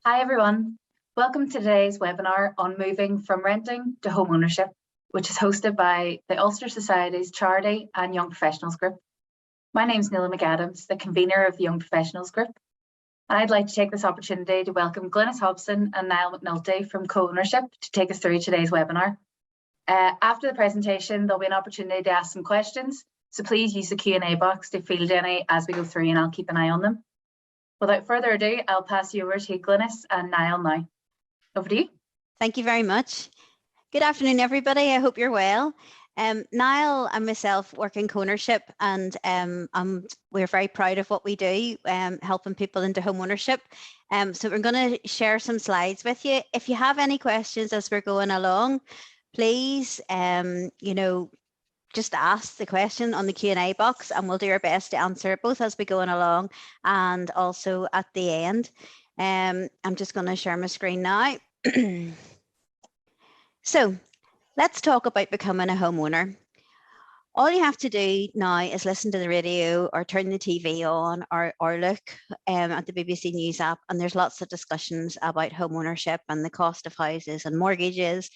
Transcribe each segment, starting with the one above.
Hi everyone, welcome to today's webinar on moving from renting to home ownership, which is hosted by the Ulster Society's Charity and Young Professionals Group. My name is Niall McAdams, the convener of the Young Professionals Group, and I'd like to take this opportunity to welcome Glynis Hobson and Niall McNulty from Co-Ownership to take us through today's webinar. After the presentation, there'll be an opportunity to ask some questions, so please use the Q&A box to field any as we go through and I'll keep an eye on them. Without further ado, I'll pass you over to Glynis and Niall now. Over to you. Thank you very much. Good afternoon, everybody. I hope you're well. Niall and myself work in co-ownership, and we're very proud of what we do, helping people into home ownership. So we're going to share some slides with you. If you have any questions as we're going along, please, just ask the question on the Q&A box and we'll do our best to answer it both as we go along and also at the end. I'm just going to share my screen now. So let's talk about becoming a homeowner. All you have to do now is listen to the radio or turn the TV on or look at the BBC News app, and there's lots of discussions about home ownership and the cost of houses and mortgages.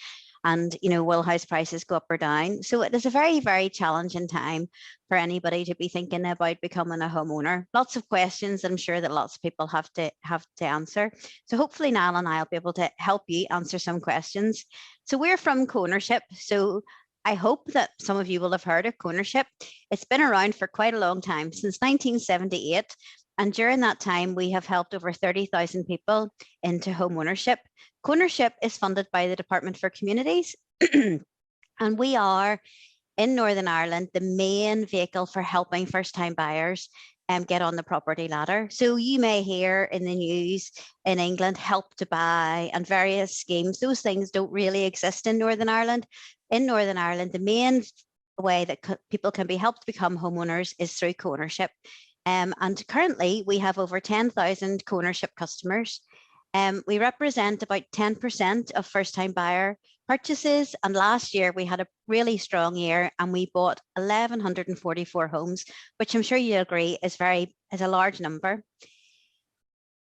And, will house prices go up or down? So it is a very, very challenging time for anybody to be thinking about becoming a homeowner. Lots of questions I'm sure that lots of people have to answer. So hopefully Niall and I will be able to help you answer some questions. So we're from Co-Ownership. So I hope that some of you will have heard of Co-Ownership. It's been around for quite a long time, since 1978. And during that time, we have helped over 30,000 people into home ownership. Co-ownership is funded by the Department for Communities, and we are, in Northern Ireland, the main vehicle for helping first-time buyers get on the property ladder. So you may hear in the news in England, Help to Buy and various schemes. Those things don't really exist in Northern Ireland. In Northern Ireland, the main way that people can be helped become homeowners is through co-ownership. And currently we have over 10,000 co-ownership customers. We represent about 10% of first-time buyer purchases, and last year we had a really strong year and we bought 1,144 homes, which I'm sure you agree is a large number.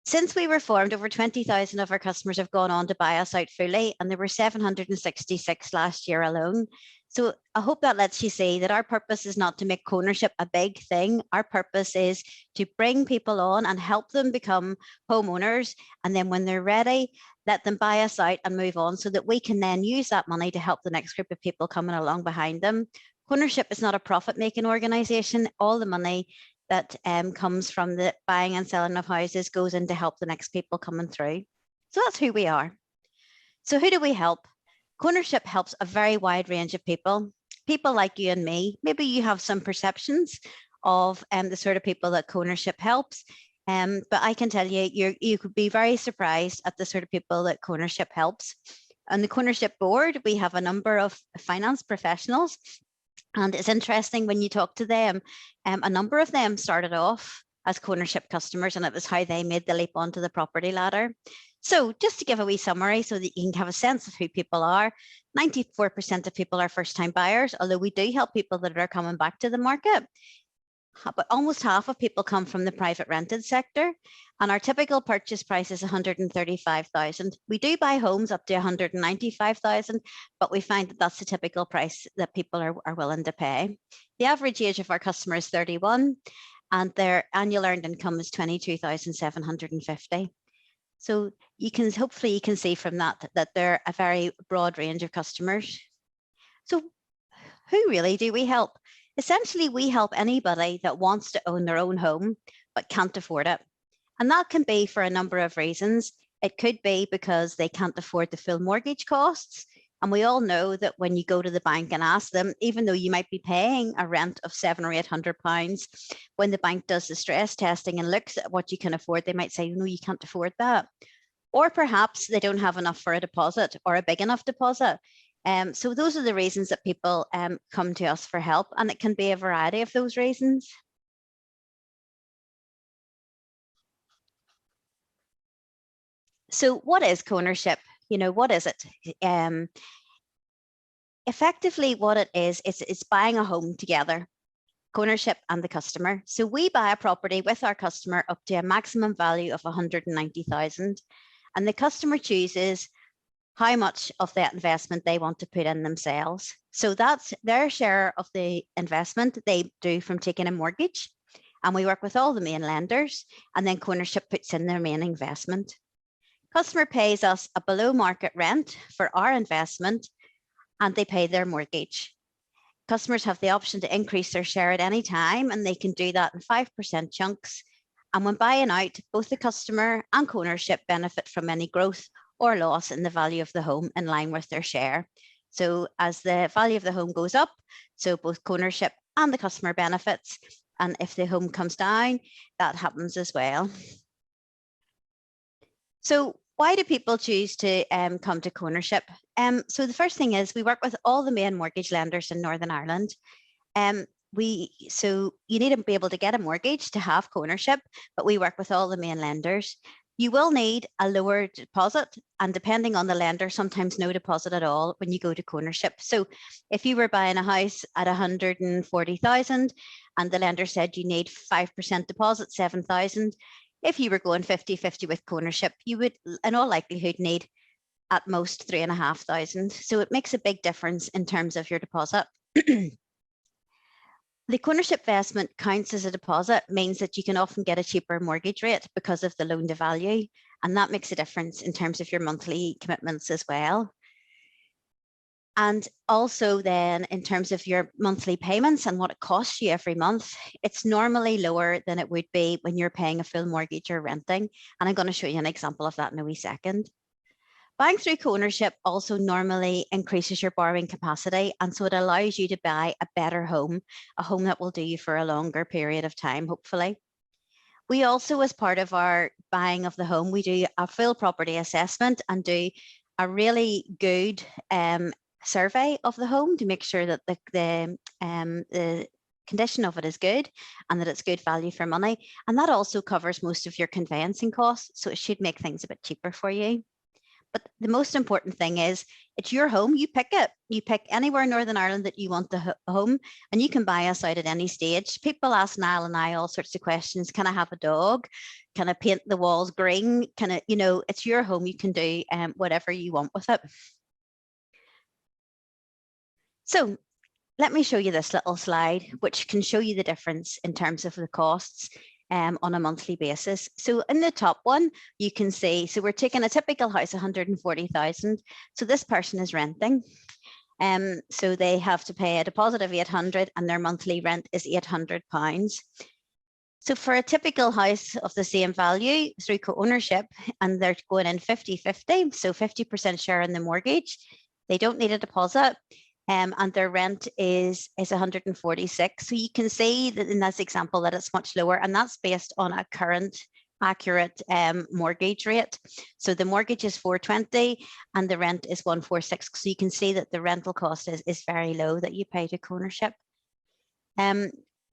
Since we were formed, over 20,000 of our customers have gone on to buy us out fully, and there were 766 last year alone. So I hope that lets you see that our purpose is not to make co-ownership a big thing. Our purpose is to bring people on and help them become homeowners. And then when they're ready, let them buy us out and move on so that we can then use that money to help the next group of people coming along behind them. Co-ownership is not a profit-making organisation. All the money that comes from the buying and selling of houses goes in to help the next people coming through. So that's who we are. So who do we help? Co-ownership helps a very wide range of people like you and me. Maybe you have some perceptions of the sort of people that co-ownership helps, but I can tell you, you could be very surprised at the sort of people that co-ownership helps. On the co-ownership board, we have a number of finance professionals, and it's interesting when you talk to them, a number of them started off as co-ownership customers, and it was how they made the leap onto the property ladder. So just to give a wee summary so that you can have a sense of who people are, 94% of people are first-time buyers, although we do help people that are coming back to the market. But almost half of people come from the private rented sector, and our typical purchase price is 135,000. We do buy homes up to 195,000, but we find that that's the typical price that people are willing to pay. The average age of our customer is 31, and their annual earned income is 22,750. So hopefully you can see from that they're a very broad range of customers. So who really do we help? Essentially, we help anybody that wants to own their own home but can't afford it. And that can be for a number of reasons. It could be because they can't afford the full mortgage costs. And we all know that when you go to the bank and ask them, even though you might be paying a rent of £700 or £800, when the bank does the stress testing and looks at what you can afford, they might say, no, you can't afford that. Or perhaps they don't have enough for a deposit or a big enough deposit. So those are the reasons that people come to us for help, and it can be a variety of those reasons. So what is co-ownership? What is it? Effectively, what it is, it's buying a home together, co-ownership and the customer. So we buy a property with our customer up to a maximum value of 190,000. and the customer chooses how much of that investment they want to put in themselves. So that's their share of the investment they do from taking a mortgage. And we work with all the main lenders, and then Ownership puts in their main investment. Customer pays us a below market rent for our investment, and they pay their mortgage. Customers have the option to increase their share at any time, and they can do that in 5% chunks. And when buying out, both the customer and Ownership benefit from any growth or loss in the value of the home in line with their share. So as the value of the home goes up, so both Ownership and the customer benefits. And if the home comes down, that happens as well. So why do people choose to come to Ownership? So the first thing is we work with all the main mortgage lenders in Northern Ireland. So you need to be able to get a mortgage to have Ownership, but we work with all the main lenders. You will need a lower deposit, and depending on the lender, sometimes no deposit at all when you go to Ownership. So if you were buying a house at 140,000 and the lender said you need 5% deposit, 7,000, if you were going 50-50 with Ownership, you would in all likelihood need at most 3,500. So it makes a big difference in terms of your deposit. The Ownership investment counts as a deposit, means that you can often get a cheaper mortgage rate because of the loan to value, and that makes a difference in terms of your monthly commitments as well. And also then in terms of your monthly payments and what it costs you every month, it's normally lower than it would be when you're paying a full mortgage or renting. And I'm going to show you an example of that in a wee second. Buying through Ownership also normally increases your borrowing capacity, and so it allows you to buy a better home, a home that will do you for a longer period of time, hopefully. We also, as part of our buying of the home, we do a full property assessment and do a really good survey of the home to make sure that the condition of it is good and that it's good value for money. And that also covers most of your conveyancing costs, so it should make things a bit cheaper for you. But the most important thing is it's your home. You pick it. You pick anywhere in Northern Ireland that you want the home, and you can buy us out at any stage. People ask Niall and I all sorts of questions. Can I have a dog? Can I paint the walls green? Can I, it's your home. You can do whatever you want with it. So let me show you this little slide, which can show you the difference in terms of the costs on a monthly basis. So in the top one, you can see, so we're taking a typical house, 140,000. So this person is renting. So they have to pay a deposit of 800 and their monthly rent is £800. So for a typical house of the same value through co-ownership, and they're going in 50-50, so 50% share in the mortgage, they don't need a deposit. And their rent is 146. So you can see that in this example that it's much lower, and that's based on a current accurate mortgage rate. So the mortgage is 420 and the rent is 146. So you can see that the rental cost is very low that you pay to ownership.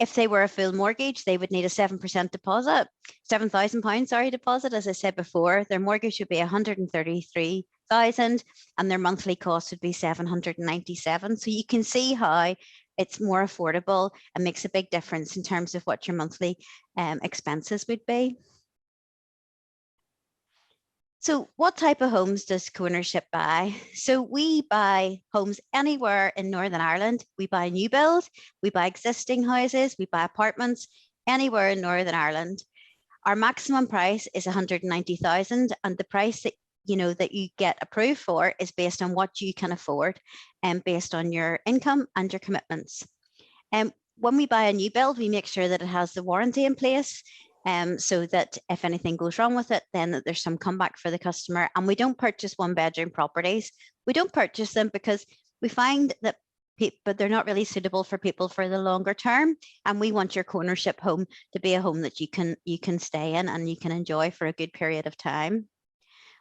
If they were a full mortgage, they would need a 7% deposit, £7,000 deposit. As I said before, their mortgage would be 133,000 and their monthly cost would be 797. So you can see how it's more affordable and makes a big difference in terms of what your monthly expenses would be. So what type of homes does ownership buy? So we buy homes anywhere in Northern Ireland. We buy new build, we buy existing houses, we buy apartments anywhere in Northern Ireland. Our maximum price is 190,000, and the price that you get approved for is based on what you can afford and based on your income and your commitments. When we buy a new build, we make sure that it has the warranty in place, so that if anything goes wrong with it, then that there's some comeback for the customer. And we don't purchase one-bedroom properties. We don't purchase them because we find that they're not really suitable for people for the longer term. And we want your ownership home to be a home that you can stay in and you can enjoy for a good period of time.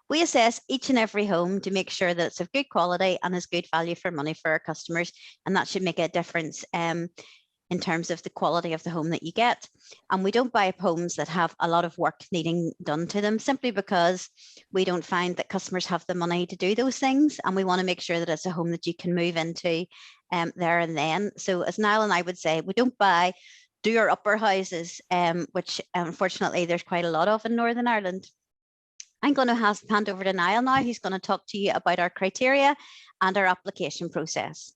We assess each and every home to make sure that it's of good quality and has good value for money for our customers. And that should make a difference in terms of the quality of the home that you get. And we don't buy homes that have a lot of work needing done to them, simply because we don't find that customers have the money to do those things. And we want to make sure that it's a home that you can move into there and then. So as Niall and I would say, we don't buy do-or-upper houses, which unfortunately there's quite a lot of in Northern Ireland. I'm going to hand over to Niall now, who's going to talk to you about our criteria and our application process.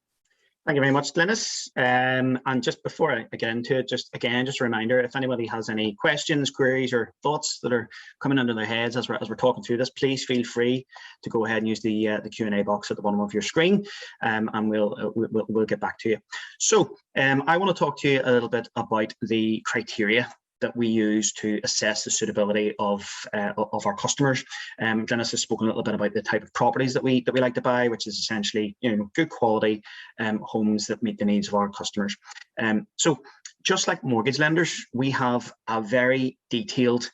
Thank you very much, Glynis. And just before I get into it, just a reminder, if anybody has any questions, queries, or thoughts that are coming under their heads as we're talking through this, please feel free to go ahead and use the Q&A box at the bottom of your screen, and we'll get back to you. So I want to talk to you a little bit about the criteria that we use to assess the suitability of our customers. Glynis has spoken a little bit about the type of properties that we like to buy, which is essentially good quality homes that meet the needs of our customers. So just like mortgage lenders, we have a very detailed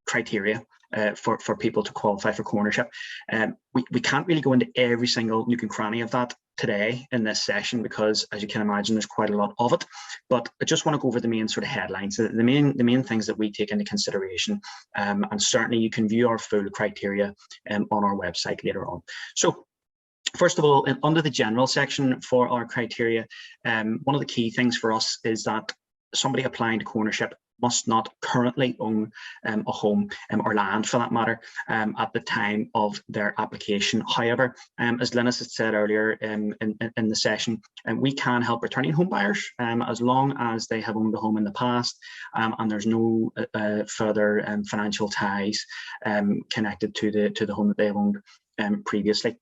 criteria for people to qualify for co-ownership. We can't really go into every single nook and cranny of that today in this session, because as you can imagine, there's quite a lot of it, but I just want to go over the main sort of headlines, the main things that we take into consideration, and certainly you can view our full criteria on our website later on. So first of all, under the general section for our criteria, one of the key things for us is that somebody applying to co-ownership must not currently own a home or land, for that matter, at the time of their application. However, as Glynis had said earlier in the session, we can help returning home buyers as long as they have owned a home in the past and there's no further financial ties connected to the home that they have owned previously.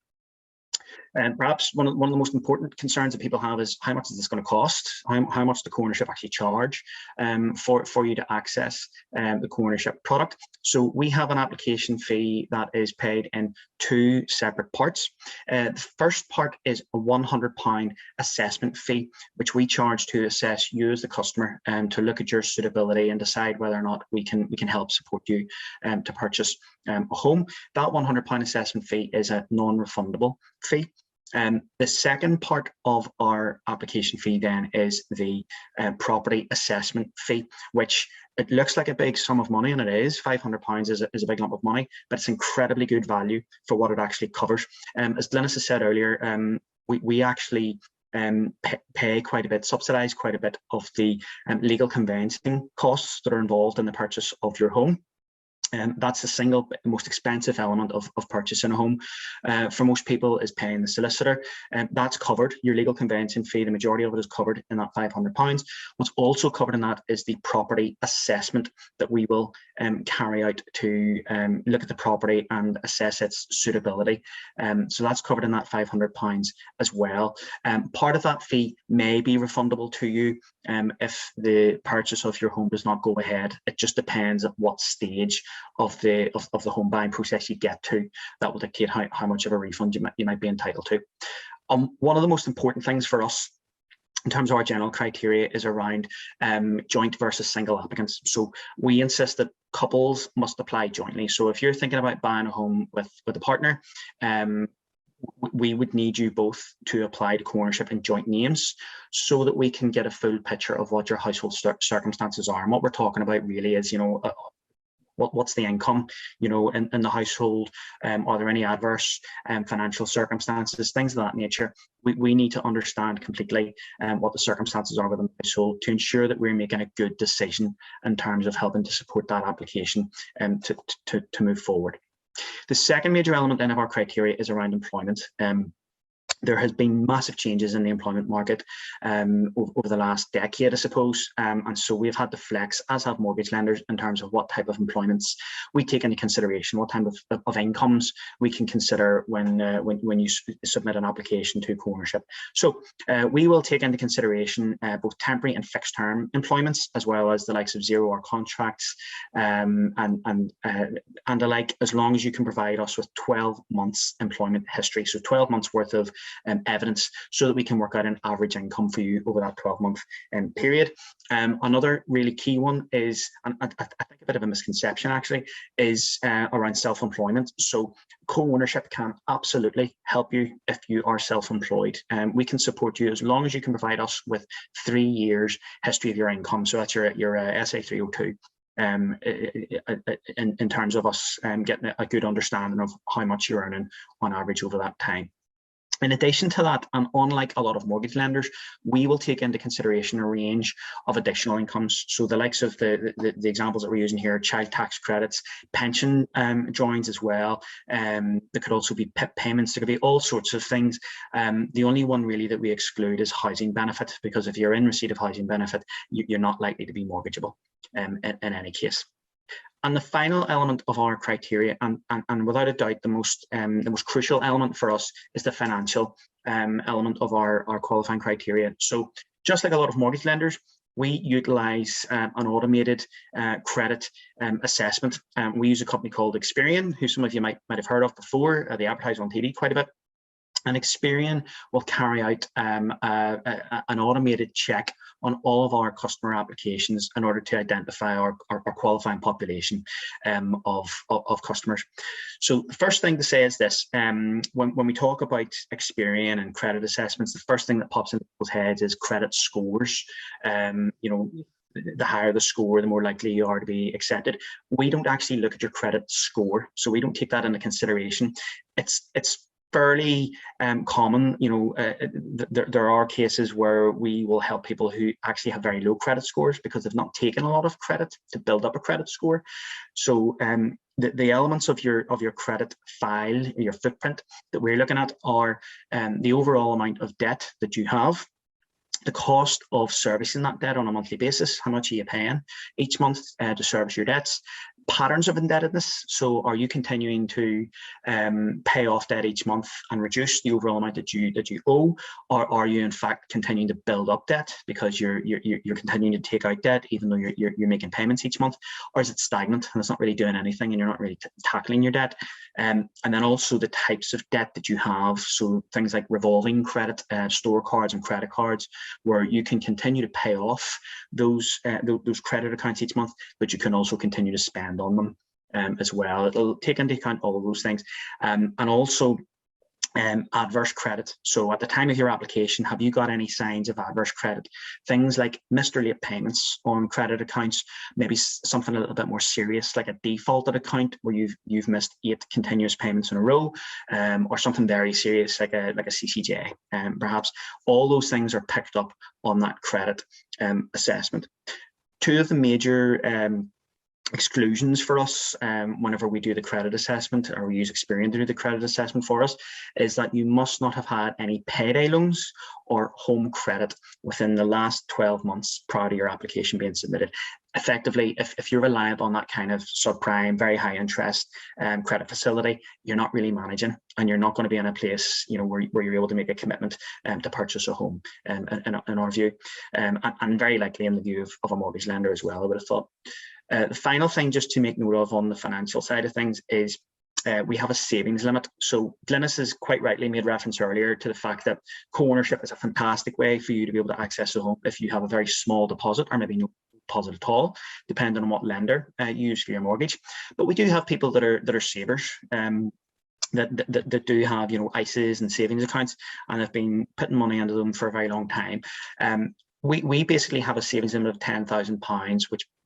And perhaps one of the most important concerns that people have is how much is this going to cost? How much the co-ownership actually charge for you to access the co-ownership product? So we have an application fee that is paid in two separate parts. The first part is a £100 assessment fee, which we charge to assess you as the customer to look at your suitability and decide whether or not we can help support you to purchase a home. That £100 assessment fee is a non-refundable fee. The second part of our application fee then is the property assessment fee, which it looks like a big sum of money, and it is. £500 is a big lump of money, but it's incredibly good value for what it actually covers. As Glynis has said earlier, we actually pay quite a bit, subsidise quite a bit of the legal conveyancing costs that are involved in the purchase of your home. That's the single most expensive element of purchasing a home. For most people is paying the solicitor, and that's covered. Your legal conveyancing fee, the majority of it is covered in that £500. What's also covered in that is the property assessment that we will carry out to look at the property and assess its suitability. So that's covered in that £500 as well. Part of that fee may be refundable to you if the purchase of your home does not go ahead. It just depends at what stage of the home buying process you get to. That will dictate how much of a refund you might be entitled to. One of the most important things for us in terms of our general criteria is around joint versus single applicants. So we insist that couples must apply jointly. So if you're thinking about buying a home with a partner, we would need you both to apply to co-ownership in joint names so that we can get a full picture of what your household circumstances are. And what we're talking about really is, what's the income, in the household? Are there any adverse financial circumstances, things of that nature? We need to understand completely what the circumstances are within the household to ensure that we're making a good decision in terms of helping to support that application to move forward. The second major element then of our criteria is around employment. There has been massive changes in the employment market over the last decade, I suppose, and so we've had to flex, as have mortgage lenders, in terms of what type of employments we take into consideration, what type of incomes we can consider when you submit an application to co-ownership. So we will take into consideration both temporary and fixed term employments, as well as the likes of 0-hour contracts and the like, as long as you can provide us with 12 months employment history, so 12 months worth of evidence, so that we can work out an average income for you over that 12-month period. Another really key one is, and I think a bit of a misconception actually, is around self-employment. So co-ownership can absolutely help you if you are self-employed. We can support you as long as you can provide us with 3 years history of your income. So that's your SA 302. In terms of us getting a good understanding of how much you're earning on average over that time. In addition to that, and unlike a lot of mortgage lenders, we will take into consideration a range of additional incomes. So the likes of the examples that we're using here, child tax credits, pension joins as well. There could also be PIP payments. There could be all sorts of things. The only one really that we exclude is housing benefit, because if you're in receipt of housing benefit, you're not likely to be mortgageable in any case. And the final element of our criteria, and without a doubt the most crucial element for us, is the financial element of our qualifying criteria. So just like a lot of mortgage lenders, we utilise an automated credit assessment. We use a company called Experian, who some of you might have heard of before. They advertise on TV quite a bit. And Experian will carry out an automated check on all of our customer applications in order to identify our qualifying population of customers. So the first thing to say is this: when we talk about Experian and credit assessments, the first thing that pops into people's heads is credit scores. You know, the higher the score, the more likely you are to be accepted. We don't actually look at your credit score, so we don't take that into consideration. It's fairly common, you know, there are cases where we will help people who actually have very low credit scores because they've not taken a lot of credit to build up a credit score. So the elements of your credit file, your footprint that we're looking at are the overall amount of debt that you have, the cost of servicing that debt on a monthly basis, how much are you paying each month to service your debts, patterns of indebtedness. So are you continuing to pay off debt each month and reduce the overall amount that you owe, or are you in fact continuing to build up debt because you're continuing to take out debt even though you're making payments each month, or is it stagnant and it's not really doing anything and you're not really tackling your debt? And then also the types of debt that you have, so things like revolving credit, store cards and credit cards, where you can continue to pay off those credit accounts each month, but you can also continue to spend on them as well. It'll take into account all of those things, and also adverse credit. So at the time of your application, have you got any signs of adverse credit? Things like missed or late payments on credit accounts, maybe something a little bit more serious like a defaulted account where you've missed 8 continuous payments in a row, or something very serious like a CCJ. Perhaps all those things are picked up on that credit assessment. Two of the major exclusions for us whenever we do the credit assessment, or we use Experian to do the credit assessment for us, is that you must not have had any payday loans or home credit within the last 12 months prior to your application being submitted. Effectively, if you're reliant on that kind of subprime, very high interest credit facility, you're not really managing, and you're not going to be in a place, you know, where you're able to make a commitment to purchase a home, in our view, and very likely in the view of a mortgage lender as well, I would have thought. The final thing just to make note of on the financial side of things is we have a savings limit. So Glynis has quite rightly made reference earlier to the fact that co-ownership is a fantastic way for you to be able to access a home if you have a very small deposit, or maybe no deposit at all, depending on what lender you use for your mortgage. But we do have people that are savers, that do have, you know, ISAs and savings accounts, and have been putting money into them for a very long time. We basically have a savings limit of £10,000,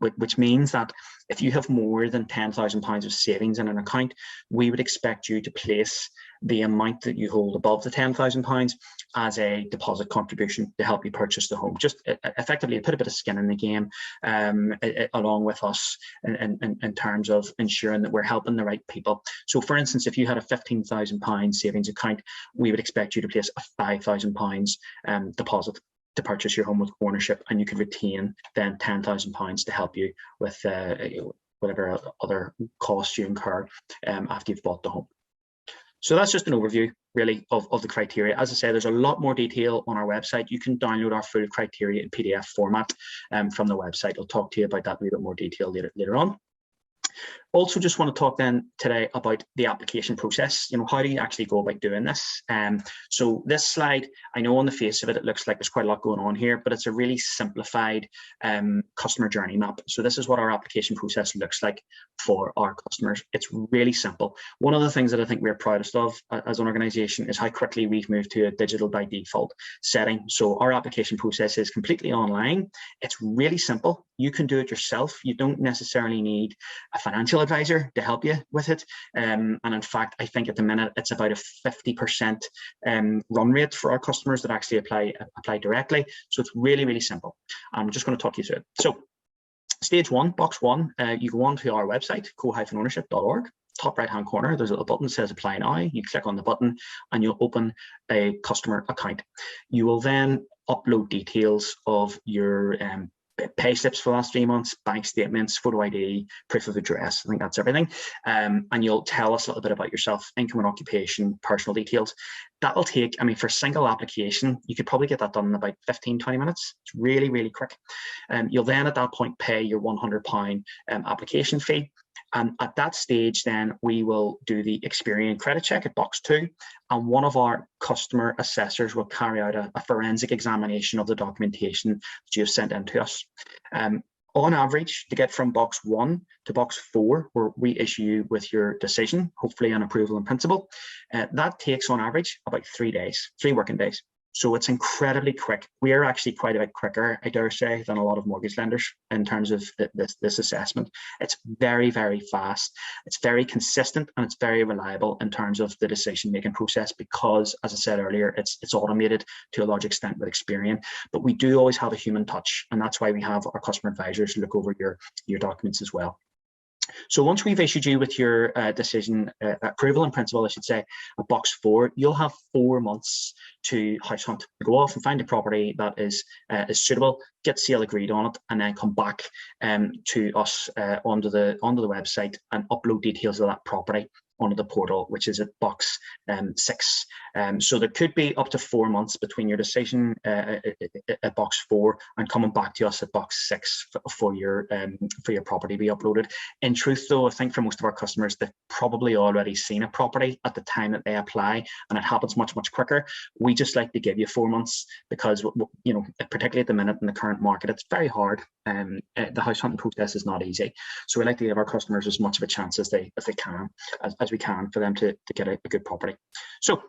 which means that if you have more than £10,000 of savings in an account, we would expect you to place the amount that you hold above the £10,000 as a deposit contribution to help you purchase the home. Just effectively put a bit of skin in the game along with us in terms of ensuring that we're helping the right people. So for instance, if you had a £15,000 savings account, we would expect you to place a £5,000 deposit to purchase your home with ownership, and you could retain then £10,000 to help you with whatever other costs you incur after you've bought the home. So that's just an overview really of the criteria. As I say, there's a lot more detail on our website. You can download our full criteria in PDF format from the website. I'll talk to you about that in a bit more detail later on. Also, just want to talk then today about the application process. You know, how do you actually go about doing this? So this slide, I know on the face of it, it looks like there's quite a lot going on here, but it's a really simplified customer journey map. So this is what our application process looks like for our customers. It's really simple. One of the things that I think we're proudest of as an organization is how quickly we've moved to a digital by default setting. So our application process is completely online. It's really simple. You can do it yourself. You don't necessarily need a financial advisor to help you with it. And in fact, I think at the minute it's about a 50% run rate for our customers that actually apply directly. So it's really, really simple. I'm just going to talk you through it. So stage one, box one, you go on to our website, co-ownership.org. Top right hand corner, there's a little button that says apply now. You click on the button and you'll open a customer account. You will then upload details of your pay slips for the last 3 months, bank statements, photo ID, proof of address. I think that's everything. And you'll tell us a little bit about yourself, income and occupation, personal details. That'll take, I mean, for a single application, you could probably get that done in about 15, 20 minutes. It's really, really quick. You'll then at that point pay your £100 application fee. And at that stage, then we will do the Experian credit check at box 2, and one of our customer assessors will carry out a forensic examination of the documentation that you have sent in to us. On average, to get from box 1 to box 4, where we issue you with your decision, hopefully an approval in principle, that takes on average about 3 days, 3 working days. So it's incredibly quick. We are actually quite a bit quicker, I dare say, than a lot of mortgage lenders in terms of this assessment. It's very, very fast. It's very consistent and it's very reliable in terms of the decision-making process because, as I said earlier, it's automated to a large extent with Experian. But we do always have a human touch, and that's why we have our customer advisors look over your documents as well. So once we've issued you with your decision, approval in principle, I should say, at box 4, you'll have 4 months to house hunt, to go off and find a property that is suitable, get sale agreed on it, and then come back to us onto the website and upload details of that property onto the portal, which is at box 6. So there could be up to 4 months between your decision at box 4 and coming back to us at box 6 for your property to be uploaded. In truth, though, I think for most of our customers, they've probably already seen a property at the time that they apply, and it happens much, much quicker. We just like to give you 4 months because, you know, particularly at the minute in the current market, it's very hard. The house hunting process is not easy. So we like to give our customers as much of a chance as they can, as we can, for them to get a good property. So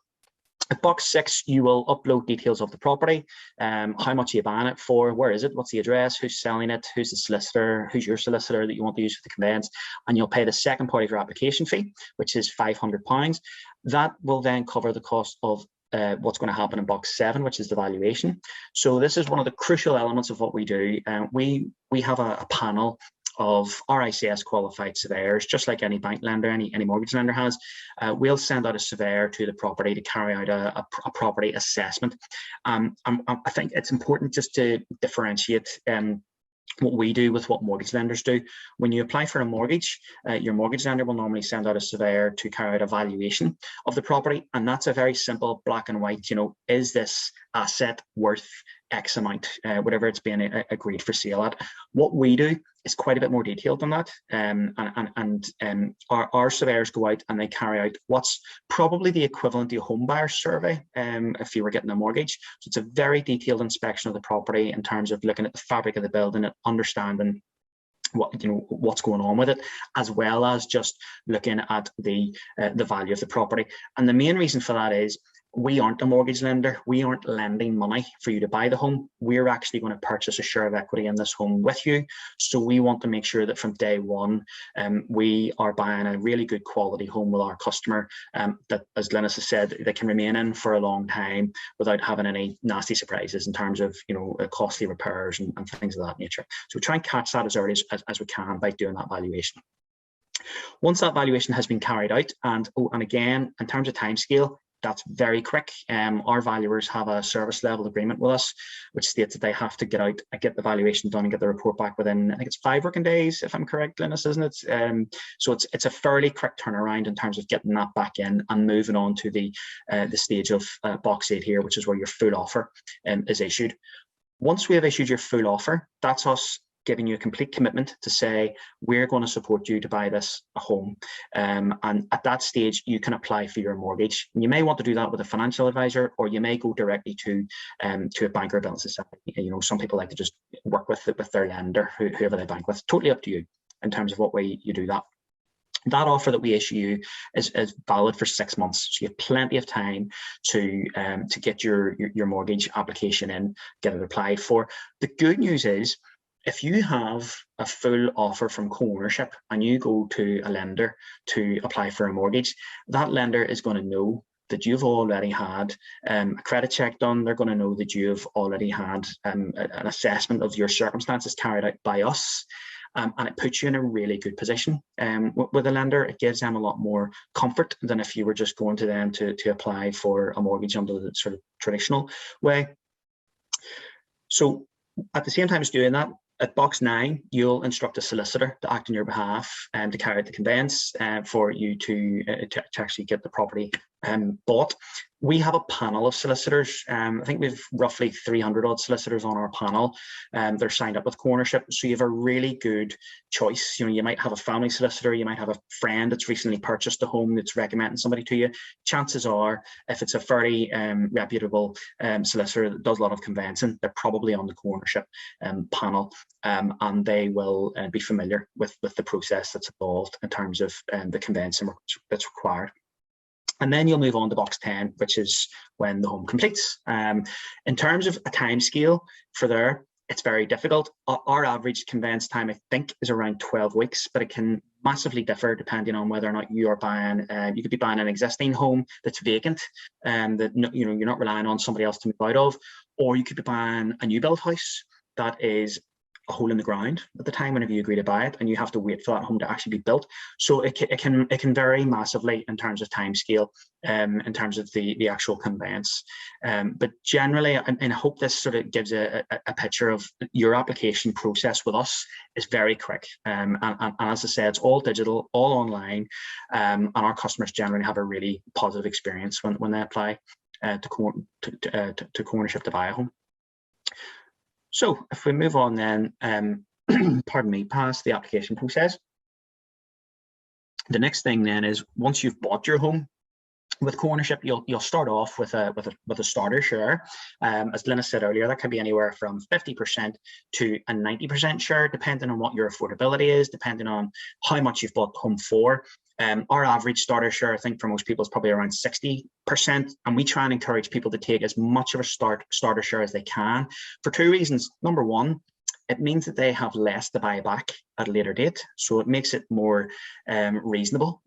at box 6, you will upload details of the property, how much are you buying it for, where is it, what's the address, who's selling it, who's the solicitor, who's your solicitor that you want to use for the conveyance, and you'll pay the second part of your application fee, which is £500. That will then cover the cost of what's going to happen in box 7, which is the valuation. So this is one of the crucial elements of what we do. We have a panel of RICS qualified surveyors, just like any bank lender, any mortgage lender has. We'll send out a surveyor to the property to carry out a property assessment. I think it's important just to differentiate what we do with what mortgage lenders do. When you apply for a mortgage, your mortgage lender will normally send out a surveyor to carry out a valuation of the property, and that's a very simple black and white, you know, is this asset worth X amount, whatever it's being agreed for sale at. What we do is quite a bit more detailed than that, our surveyors go out and they carry out what's probably the equivalent to a home buyer survey if you were getting a mortgage. So it's a very detailed inspection of the property in terms of looking at the fabric of the building and understanding what's going on with it, as well as just looking at the value of the property. And the main reason for that is we aren't a mortgage lender. We aren't lending money for you to buy the home. We're actually going to purchase a share of equity in this home with you. So we want to make sure that from day one, we are buying a really good quality home with our customer that, as Glynis has said, they can remain in for a long time without having any nasty surprises in terms of, costly repairs and things of that nature. So we try and catch that as early as we can by doing that valuation. Once that valuation has been carried out, and again, in terms of timescale, that's very quick. Our valuers have a service level agreement with us, which states that they have to get out and get the valuation done and get the report back within, I think it's 5 working days, if I'm correct, Glynis, isn't it? So it's a fairly quick turnaround in terms of getting that back in and moving on to the stage of box 8 here, which is where your full offer is issued. Once we have issued your full offer, that's us giving you a complete commitment to say, we're going to support you to buy this a home. And at that stage, you can apply for your mortgage. And you may want to do that with a financial advisor, or you may go directly to a bank or a building society. Some people like to just work with their lender, whoever they bank with. Totally up to you in terms of what way you do that. That offer that we issue you is valid for 6 months. So you have plenty of time to get your mortgage application in, get it applied for. The good news is, if you have a full offer from co-ownership and you go to a lender to apply for a mortgage, that lender is going to know that you've already had a credit check done. They're going to know that you've already had an assessment of your circumstances carried out by us. And it puts you in a really good position with a lender. It gives them a lot more comfort than if you were just going to them to apply for a mortgage under the sort of traditional way. So at the same time as doing that, at box 9, you'll instruct a solicitor to act on your behalf and to carry out the conveyance for you to actually get the property bought. We have a panel of solicitors. I think we've roughly 300 odd solicitors on our panel. They're signed up with co-ownership, so you have a really good choice. You know, you might have a family solicitor, you might have a friend that's recently purchased a home that's recommending somebody to you. Chances are, if it's a very reputable solicitor that does a lot of conveyancing, they're probably on the co-ownership panel, and they will be familiar with the process that's involved in terms of the conveyancing that's required. And then you'll move on to box 10, which is when the home completes. In terms of a time scale for there, it's very difficult. Our average conveyance time, I think, is around 12 weeks, but it can massively differ depending on whether or not you are buying. You could be buying an existing home that's vacant, that you're not relying on somebody else to move out of, or you could be buying a new build house that is a hole in the ground at the time whenever you agree to buy it, and you have to wait for that home to actually be built. So it can vary massively in terms of time scale, in terms of the actual conveyance. But generally, and I hope this sort of gives a picture of your application process with us is very quick. And as I said, it's all digital, all online, and our customers generally have a really positive experience when they apply to co-ownership to buy a home. So if we move on then, pardon me, past the application process, the next thing then is once you've bought your home with co-ownership, you'll start off with a starter share. As Glynis said earlier, that can be anywhere from 50% to a 90% share, depending on what your affordability is, depending on how much you've bought the home for. Our average starter share, I think, for most people is probably around 60%, and we try and encourage people to take as much of a starter share as they can for two reasons. Number one, it means that they have less to buy back at a later date, so it makes it more reasonable,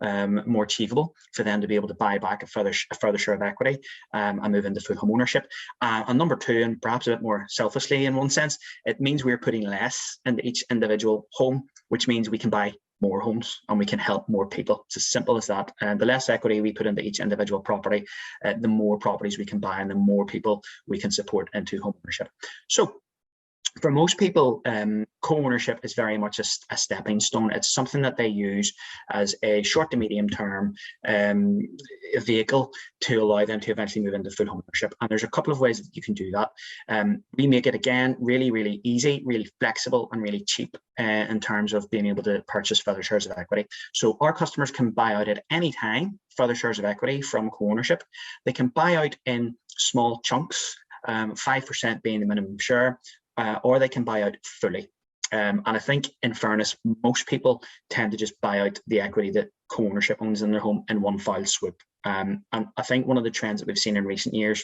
more achievable for them to be able to buy back a further share of equity and move into full home ownership. And number two, and perhaps a bit more selfishly in one sense, it means we're putting less into each individual home, which means we can buy more homes and we can help more people. It's as simple as that. And the less equity we put into each individual property, the more properties we can buy and the more people we can support into home ownership. So for most people, co-ownership is very much a stepping stone. It's something that they use as a short to medium term vehicle to allow them to eventually move into full home ownership. And there's a couple of ways that you can do that. We make it, again, really, really easy, really flexible and really cheap in terms of being able to purchase further shares of equity. So our customers can buy out at any time further shares of equity from co-ownership. They can buy out in small chunks, 5% being the minimum share, or they can buy out fully. And I think, in fairness, most people tend to just buy out the equity that co-ownership owns in their home in one foul swoop. And I think one of the trends that we've seen in recent years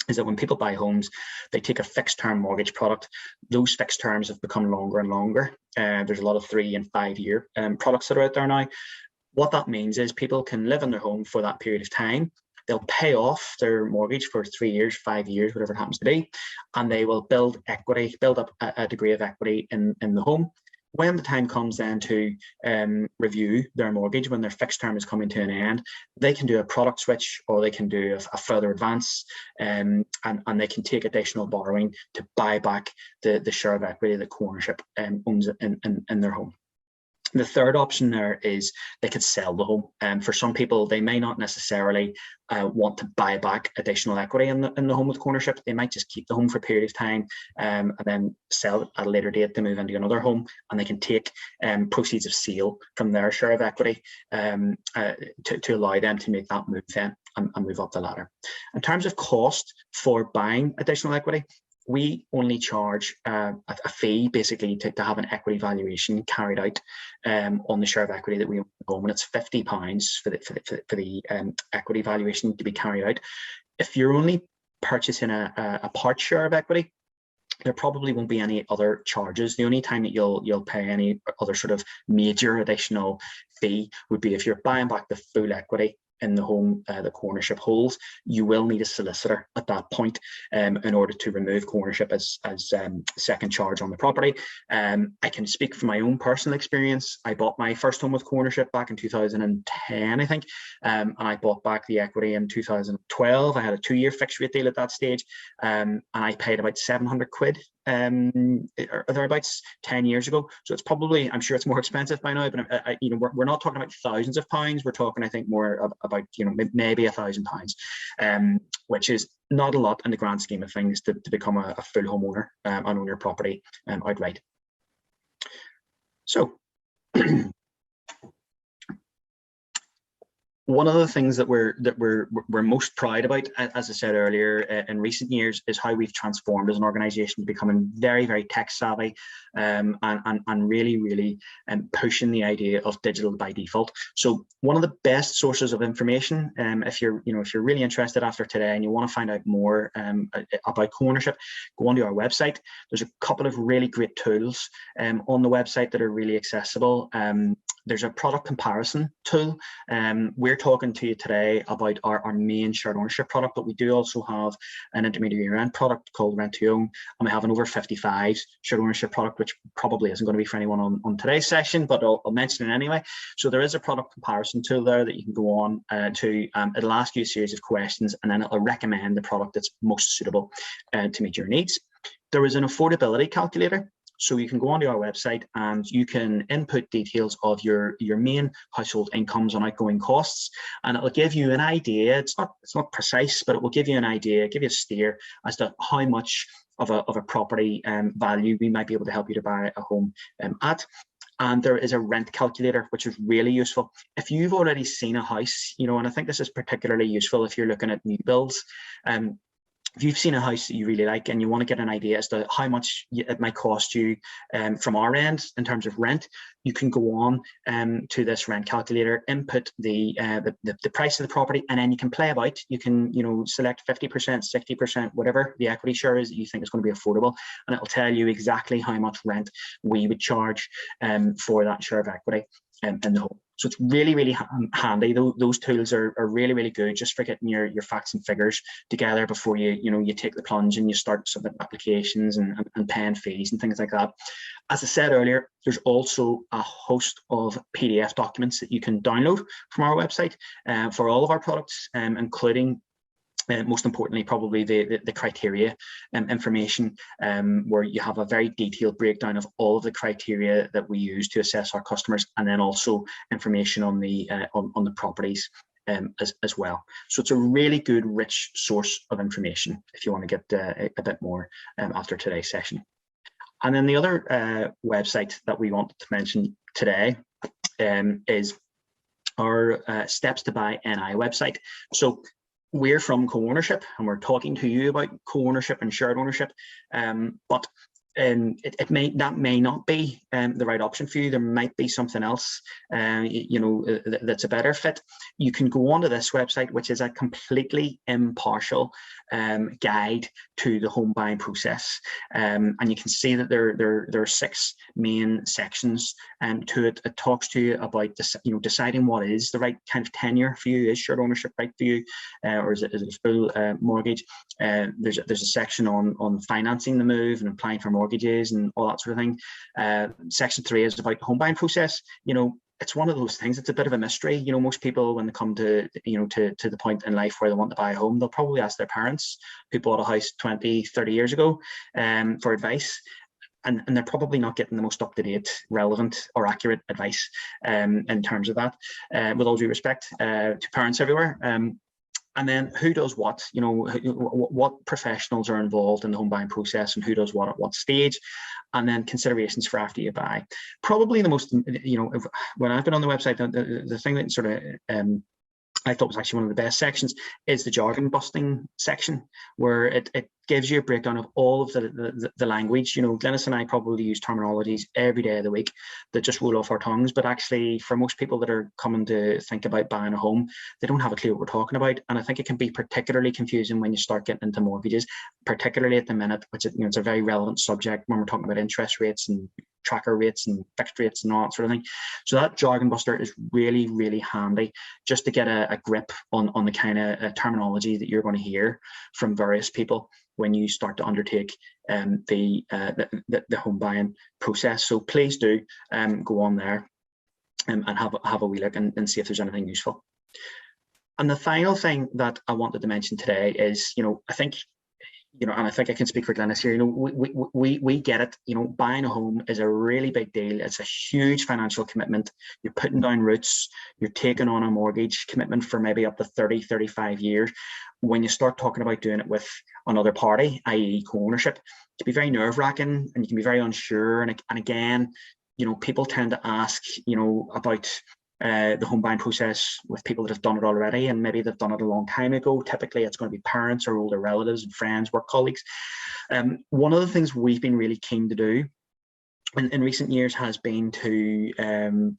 is that when people buy homes, they take a fixed term mortgage product. Those fixed terms have become longer and longer. There's a lot of 3 and 5 year products that are out there now. What that means is people can live in their home for that period of time. They'll pay off their mortgage for 3 years, 5 years, whatever it happens to be, and they will build up a degree of equity in the home. When the time comes then to review their mortgage, when their fixed term is coming to an end, they can do a product switch, or they can do a further advance, and they can take additional borrowing to buy back the share of equity that co-ownership owns in their home. The third option there is they could sell the home. For some people, they may not necessarily want to buy back additional equity in the home with co-ownership. They might just keep the home for a period of time and then sell it at a later date to move into another home, and they can take proceeds of sale from their share of equity to allow them to make that move then and move up the ladder. In terms of cost for buying additional equity, we only charge a fee basically to have an equity valuation carried out on the share of equity that we own, and it's £50 for the equity valuation to be carried out. If you're only purchasing a part share of equity, there probably won't be any other charges. The only time that you'll pay any other sort of major additional fee would be if you're buying back the full equity in the home the co-ownership holds. You will need a solicitor at that point in order to remove co-ownership as second charge on the property. I can speak from my own personal experience. I bought my first home with co-ownership back in 2010, I think, and I bought back the equity in 2012. I had a 2-year fixed rate deal at that stage, and I paid about 700 quid or thereabouts 10 years ago. So it's probably, I'm sure it's more expensive by now, but we're not talking about thousands of pounds. We're talking, I think, more about maybe £1,000, which is not a lot in the grand scheme of things to become a full homeowner and own your property outright. So one of the things that we're most proud about, as I said earlier, in recent years, is how we've transformed as an organisation, becoming very, very tech savvy, and really pushing the idea of digital by default. So one of the best sources of information, if you're really interested after today and you want to find out more about co-ownership, go onto our website. There's a couple of really great tools on the website that are really accessible. There's a product comparison tool. We're talking to you today about our main shared ownership product, but we do also have an intermediary rent product called Rent to Own, and we have an over 55s shared ownership product, which probably isn't going to be for anyone on today's session, but I'll mention it anyway. So there is a product comparison tool there that you can go on to. It'll ask you a series of questions, and then it'll recommend the product that's most suitable to meet your needs. There is an affordability calculator. So you can go onto our website and you can input details of your main household incomes and outgoing costs, and it'll give you an idea. It's not precise, but it will give you an idea, give you a steer as to how much of a property value we might be able to help you to buy a home at. And there is a rent calculator, which is really useful. If you've already seen a house, and I think this is particularly useful if you're looking at new builds. If you've seen a house that you really like and you want to get an idea as to how much it might cost you from our end in terms of rent, you can go on to this rent calculator, input the price of the property, and then you can play about. You can select 50%, 60%, whatever the equity share is that you think is going to be affordable, and it'll tell you exactly how much rent we would charge for that share of equity in the home. So it's really handy. Those tools are really good just for getting your facts and figures together before you take the plunge and you start submitting applications and paying fees and things like that. As I said earlier, there's also a host of PDF documents that you can download from our website for all of our products, including most importantly, probably the criteria information, where you have a very detailed breakdown of all of the criteria that we use to assess our customers, and then also information on the properties as well. So it's a really good, rich source of information if you want to get a bit more after today's session. And then the other website that we wanted to mention today is our Steps to Buy NI website. So we're from co-ownership and we're talking to you about co-ownership and shared ownership, but that may not be the right option for you. There might be something else that's a better fit. You can go onto this website, which is a completely impartial guide to the home buying process, and you can see that there are 6 main sections to it. It talks to you about deciding what is the right kind of tenure for you. Is shared ownership right for you, or is it a full mortgage? There's a section on financing the move and applying for mortgages and all that sort of thing. Section 3 is about the home buying process. It's one of those things, it's a bit of a mystery. Most people, when they come to the point in life where they want to buy a home, they'll probably ask their parents who bought a house 20, 30 years ago for advice. And they're probably not getting the most up-to-date, relevant or accurate advice in terms of that, with all due respect to parents everywhere. And then who does what, what professionals are involved in the home buying process and who does what at what stage, and then considerations for after you buy. Probably the most, when I've been on the website, the thing that sort of I thought was actually one of the best sections is the jargon busting section, where it gives you a breakdown of all of the language. You know, Glynis and I probably use terminologies every day of the week that just roll off our tongues, but actually for most people that are coming to think about buying a home, they don't have a clue what we're talking about. And I think it can be particularly confusing when you start getting into mortgages, particularly at the minute, which is, you know, it's a very relevant subject when we're talking about interest rates and tracker rates and fixed rates and all that sort of thing. So that jargon buster is really, really handy just to get a grip on the kind of terminology that you're going to hear from various people when you start to undertake the home buying process. So please do go on there and have a wee look and see if there's anything useful. And the final thing that I wanted to mention today is, you know, I think, you know, and I think I can speak for Glynis here, you know, we get it. You know, buying a home is a really big deal. It's a huge financial commitment. You're putting down roots, you're taking on a mortgage commitment for maybe up to 30, 35 years. When you start talking about doing it with another party, i.e. co-ownership, it can be very nerve-wracking and you can be very unsure. And again, you know, people tend to ask, you know, about the home buying process with people that have done it already, and maybe they've done it a long time ago. Typically, it's going to be parents or older relatives and friends, work colleagues. One of the things we've been really keen to do in recent years has been to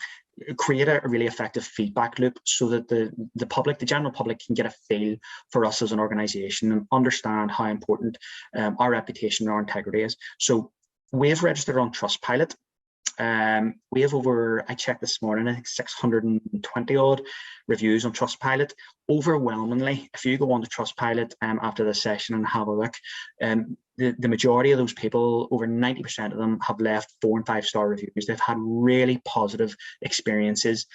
create a really effective feedback loop so that the public, the general public, can get a feel for us as an organisation and understand how important our reputation and our integrity is. So we've registered on Trustpilot. We have over, I checked this morning, I think 620 odd reviews on Trustpilot. Overwhelmingly, if you go on to Trustpilot after this session and have a look, the majority of those people, over 90% of them, have left 4- and 5-star reviews. They've had really positive experiences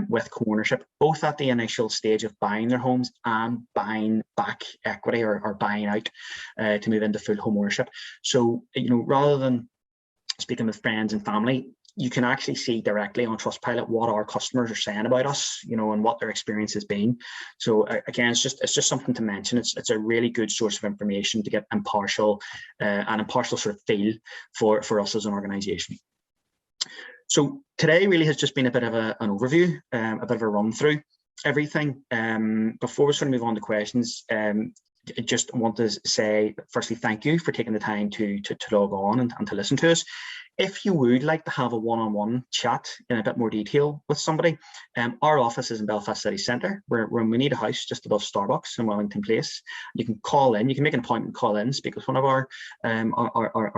with co-ownership, both at the initial stage of buying their homes and buying back equity or buying out to move into full home ownership. So, you know, rather than speaking with friends and family, you can actually see directly on Trustpilot what our customers are saying about us, you know, and what their experience has been. So again, it's just something to mention. It's a really good source of information to get an impartial sort of feel for us as an organisation. So today really has just been a bit of an overview, a bit of a run through everything. Before we sort of move on to questions, I just want to say, firstly, thank you for taking the time to log on and to listen to us. If you would like to have a one-on-one chat in a bit more detail with somebody, our office is in Belfast City Centre. We're in Munida House, just above Starbucks in Wellington Place. You can call in, you can make an appointment, call in, speak with one of our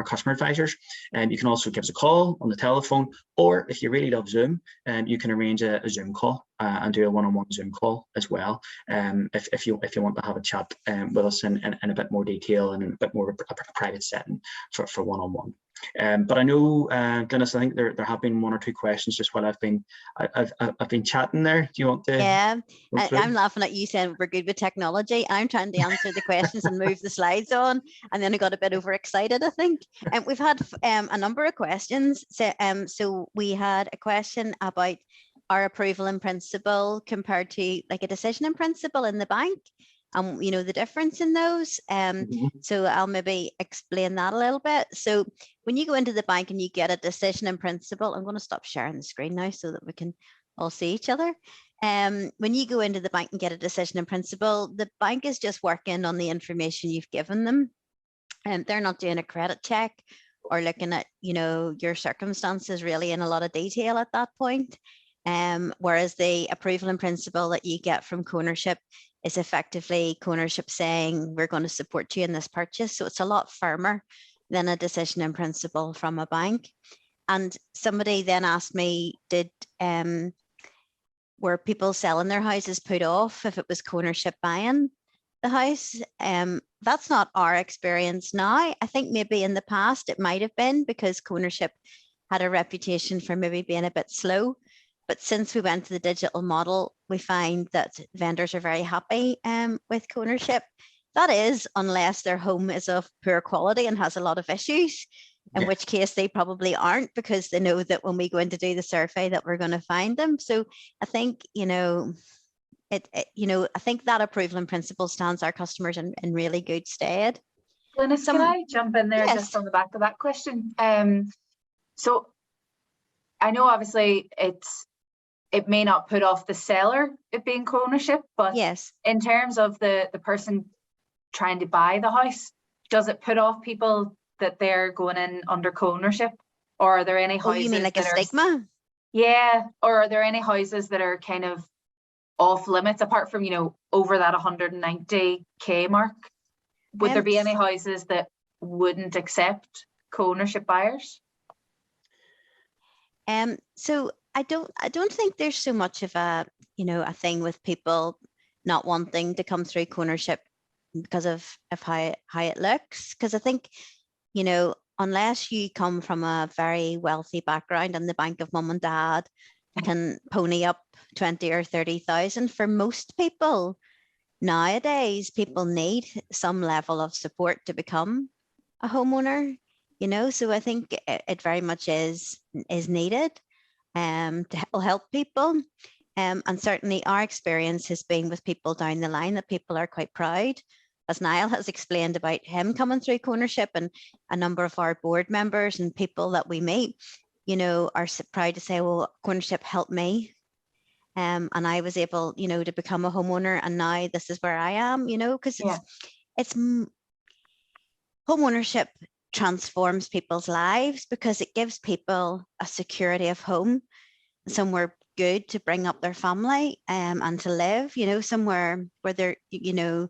customer advisors. You can also give us a call on the telephone, or if you really love Zoom, you can arrange a Zoom call and do a one-on-one Zoom call as well, if you want to have a chat with us in a bit more detail and in a bit more of a private setting for one-on-one. But I know, Glynis, I think there have been 1 or 2 questions just while I've been chatting there. Do you want to? Yeah, I'm laughing at you saying we're good with technology. I'm trying to answer the questions and move the slides on, and then I got a bit overexcited, I think. And we've had a number of questions. So we had a question about our approval in principle compared to like a decision in principle in the bank. You know, the difference in those. So I'll maybe explain that a little bit. So when you go into the bank and you get a decision in principle, I'm going to stop sharing the screen now so that we can all see each other. When you go into the bank and get a decision in principle, the bank is just working on the information you've given them. And they're not doing a credit check or looking at, you know, your circumstances really in a lot of detail at that point. Whereas the approval in principle that you get from co-ownership is effectively co-ownership saying we're going to support you in this purchase. So it's a lot firmer than a decision in principle from a bank. And somebody then asked me, were people selling their houses put off if it was co-ownership buying the house? That's not our experience now. I think maybe in the past it might have been because co-ownership had a reputation for maybe being a bit slow. But since we went to the digital model, we find that vendors are very happy with co-ownership. That is, unless their home is of poor quality and has a lot of issues, in which case they probably aren't, because they know that when we go in to do the survey that we're going to find them. So I think, you know, I think that approval in principle stands our customers in really good stead. Glynis, can I jump in there just on the back of that question? So I know obviously it may not put off the seller, it being co-ownership, but yes, in terms of the person trying to buy the house, does it put off people that they're going in under co-ownership? Or are there any Oh, houses you mean like a that are, stigma? yeah, or are there any houses that are kind of off limits apart from, you know, over that 190k mark? Would there be any houses that wouldn't accept co-ownership buyers? So I don't think there's so much of a, you know, a thing with people not wanting to come through co-ownership because of how it looks. Because I think, you know, unless you come from a very wealthy background and the bank of mum and dad can pony up 20 or 30,000, for most people nowadays, people need some level of support to become a homeowner, you know. So I think it very much is needed to help people. And certainly our experience has been with people down the line that people are quite proud, as Niall has explained about him coming through co-ownership, and a number of our board members and people that we meet, you know, are proud to say, well, co-ownership helped me. And I was able, you know, to become a homeowner, and now this is where I am, you know, because it's home ownership transforms people's lives because it gives people a security of home, somewhere good to bring up their family and to live, you know, somewhere where they're, you know,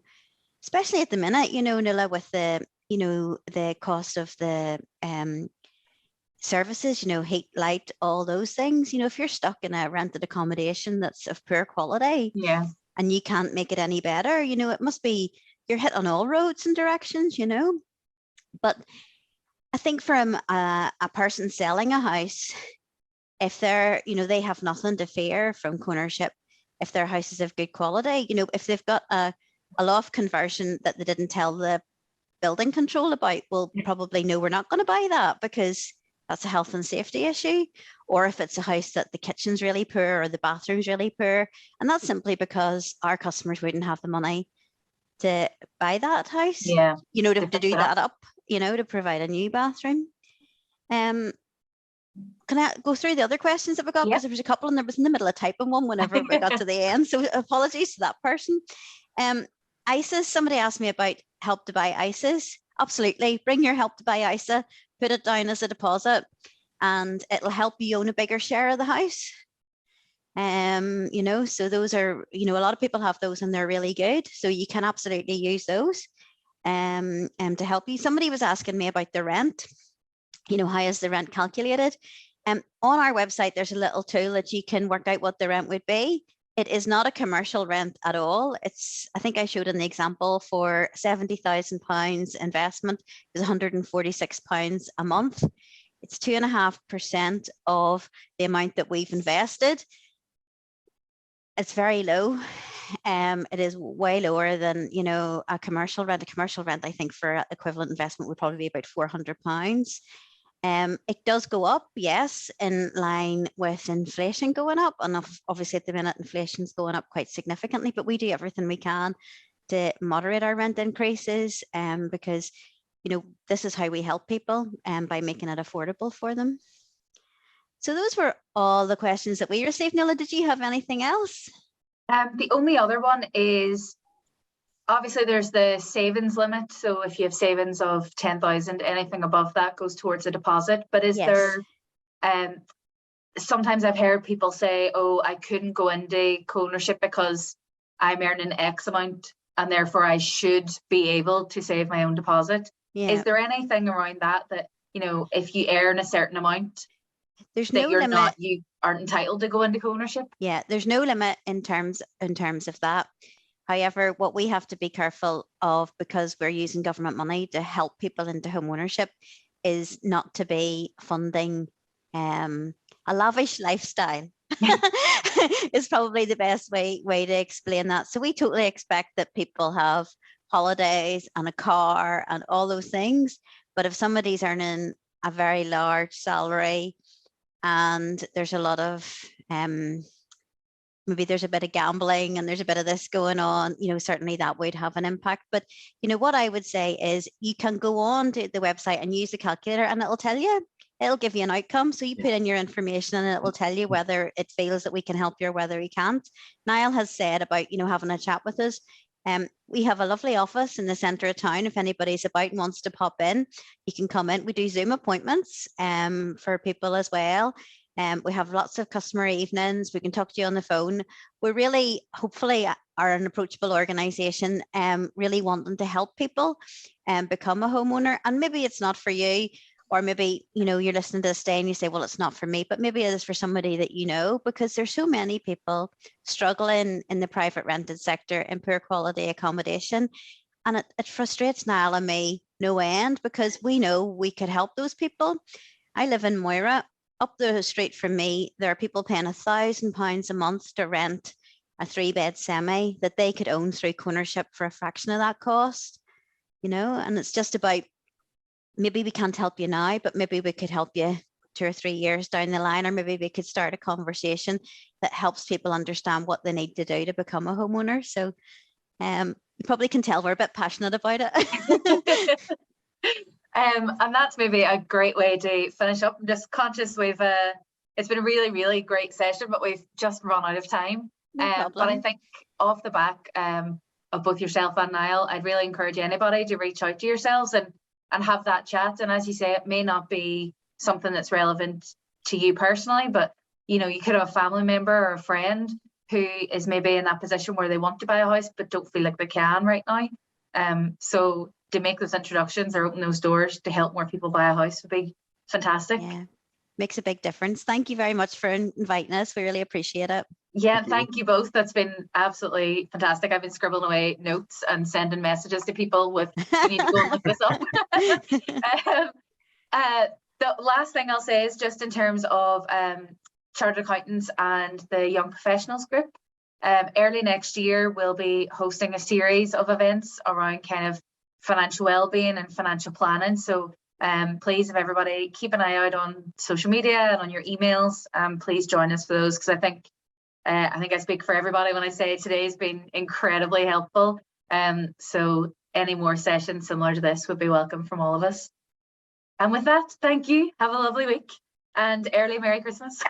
especially at the minute, you know, Nuala, with the, you know, the cost of the services, you know, heat, light, all those things, you know, if you're stuck in a rented accommodation that's of poor quality, and you can't make it any better, you know, it must be, you're hit on all roads and directions, you know. But I think from a person selling a house, if they're, you know, they have nothing to fear from co-ownership, if their house is of good quality, you know, if they've got a loft conversion that they didn't tell the building control about, well, probably no, we're not going to buy that because that's a health and safety issue. Or if it's a house that the kitchen's really poor or the bathroom's really poor, and that's simply because our customers wouldn't have the money to buy that house, you know, to do that up, you know, to provide a new bathroom. Can I go through the other questions that we got? Because there was a couple and there was in the middle of typing one whenever we got to the end. So apologies to that person. ISAs, somebody asked me about help to buy ISAs. Absolutely, bring your help to buy ISA, put it down as a deposit, and it'll help you own a bigger share of the house. You know, so those are, you know, a lot of people have those and they're really good. So you can absolutely use those to help you. Somebody was asking me about the rent. You know, how is the rent calculated? On our website, there's a little tool that you can work out what the rent would be. It is not a commercial rent at all. It's, I think I showed in the example, for £70,000 investment is £146 a month. It's 2.5% of the amount that we've invested. It's very low. It is way lower than, you know, a commercial rent. A commercial rent, I think, for equivalent investment would probably be about £400. It does go up, yes, in line with inflation going up, and obviously at the minute inflation's going up quite significantly, but we do everything we can to moderate our rent increases, because, you know, this is how we help people by making it affordable for them. So those were all the questions that we received. Niall, did you have anything else? The only other one is, obviously there's the savings limit. So if you have savings of 10,000, anything above that goes towards a deposit. But is there, sometimes I've heard people say, oh, I couldn't go into co-ownership because I'm earning X amount and therefore I should be able to save my own deposit. Is there anything around that, you know, if you earn a certain amount, there's no limit, you aren't entitled to go into co-ownership? Yeah, there's no limit in terms of that. However, what we have to be careful of, because we're using government money to help people into home ownership, is not to be funding a lavish lifestyle. Is probably the best way to explain that. So we totally expect that people have holidays and a car and all those things. But if somebody's earning a very large salary and there's a lot of maybe there's a bit of gambling and there's a bit of this going on, you know, certainly that would have an impact. But, you know, what I would say is you can go on to the website and use the calculator and it'll tell you, it'll give you an outcome. So you put in your information and it will tell you whether it feels that we can help you or whether we can't. Niall has said about, you know, having a chat with us. We have a lovely office in the centre of town. If anybody's about and wants to pop in, you can come in. We do Zoom appointments for people as well. We have lots of customer evenings. We can talk to you on the phone. We really, hopefully, are an approachable organisation, really wanting to help people become a homeowner. And maybe it's not for you, or maybe, you know, you're listening to this day and you say, well, it's not for me, but maybe it is for somebody that you know, because there's so many people struggling in the private rented sector in poor quality accommodation. And it frustrates Niall and me no end, because we know we could help those people. I live in Moira. Up the street from me, there are people paying £1,000 a month to rent a 3-bed semi that they could own through ownership for a fraction of that cost, you know. And it's just about, maybe we can't help you now, but maybe we could help you 2 or 3 years down the line, or maybe we could start a conversation that helps people understand what they need to do to become a homeowner. So you probably can tell we're a bit passionate about it. And that's maybe a great way to finish up. I'm just conscious it's been a really, really great session, but we've just run out of time. No but I think off the back of both yourself and Niall, I'd really encourage anybody to reach out to yourselves and have that chat. And as you say, it may not be something that's relevant to you personally, but you know, you could have a family member or a friend who is maybe in that position where they want to buy a house but don't feel like they can right now. So to make those introductions or open those doors to help more people buy a house would be fantastic. Yeah, makes a big difference. Thank you very much for inviting us. We really appreciate it. Yeah, thank you both. That's been absolutely fantastic. I've been scribbling away notes and sending messages to people with, you need to go and look this up. The last thing I'll say is just in terms of chartered accountants and the young professionals group. Early next year, we'll be hosting a series of events around kind of financial well-being and financial planning. So please, if everybody, keep an eye out on social media and on your emails. Please join us for those, because I think I speak for everybody when I say today's been incredibly helpful. So any more sessions similar to this would be welcome from all of us. And with that, thank you. Have a lovely week and early Merry Christmas.